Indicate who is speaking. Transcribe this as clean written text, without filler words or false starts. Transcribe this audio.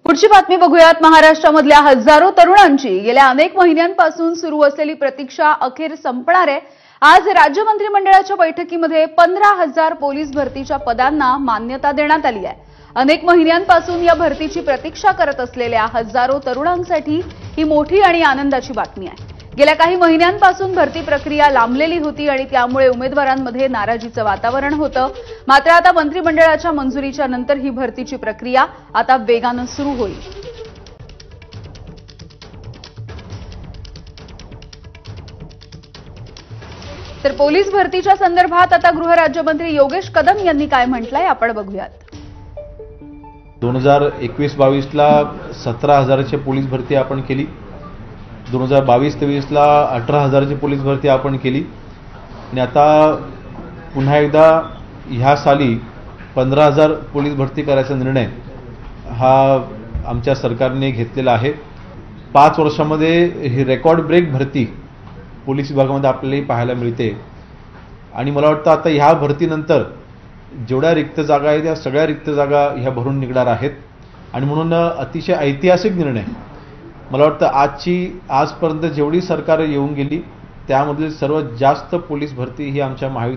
Speaker 1: पुढची बातमी बघूयात। महाराष्ट्रामधल्या हजारो तरुणांची गेल्या अनेक महिन्यांपासून सुरू असलेली प्रतीक्षा अखेर संपणार आहे। आज राज्य मंत्रिमंडळाच्या बैठकीमध्ये 15,000 पोलीस भरतीच्या पदांना मान्यता देण्यात आली आहे। अनेक महिन्यांपासून या भरतीची प्रतीक्षा करत असलेल्या हजारो तरुणांसाठी ही मोठी आणि आनंदाची बातमी आहे। गेल्या काही महिन्यांपासून भरती प्रक्रिया लांबलेली होती आणि त्यामुळे उमेदवारांमध्ये नाराजीचं वातावरण होतं। मात्र आता मंत्रिमंडळाच्या मंजुरीच्या नंतर ही भरतीची प्रक्रिया आता वेगानं सुरू होईल। तर पोलीस भरतीच्या संदर्भात आता गृहराज्यमंत्री योगेश कदम यांनी काय म्हटलंय आपण बघूयात।
Speaker 2: 2021-22 ला 17,000ची पोलीस भरती आपण केली। 2022-23 ला 18,000ची पोलीस भरती आपण केली आणि आता पुन्हा एकदा ह्या साली 15,000 पोलीस भरती करायचा निर्णय हा आमच्या सरकारने घेतलेला आहे। 5 वर्षांमध्ये ही रेकॉर्ड ब्रेक भरती पोलीस विभागामध्ये आपल्याला पाहायला मिळते आणि मला वाटतं आता ह्या भरतीनंतर जेवढ्या रिक्त जागा आहेत त्या सगळ्या रिक्त जागा ह्या भरून निघणार आहेत आणि म्हणून अतिशय ऐतिहासिक निर्णय मला वाटतं आजपर्यंत जेवढी सरकार येऊन गेली त्यामधील सर्वात जास्त पोलीस भरती ही आमच्या महायुती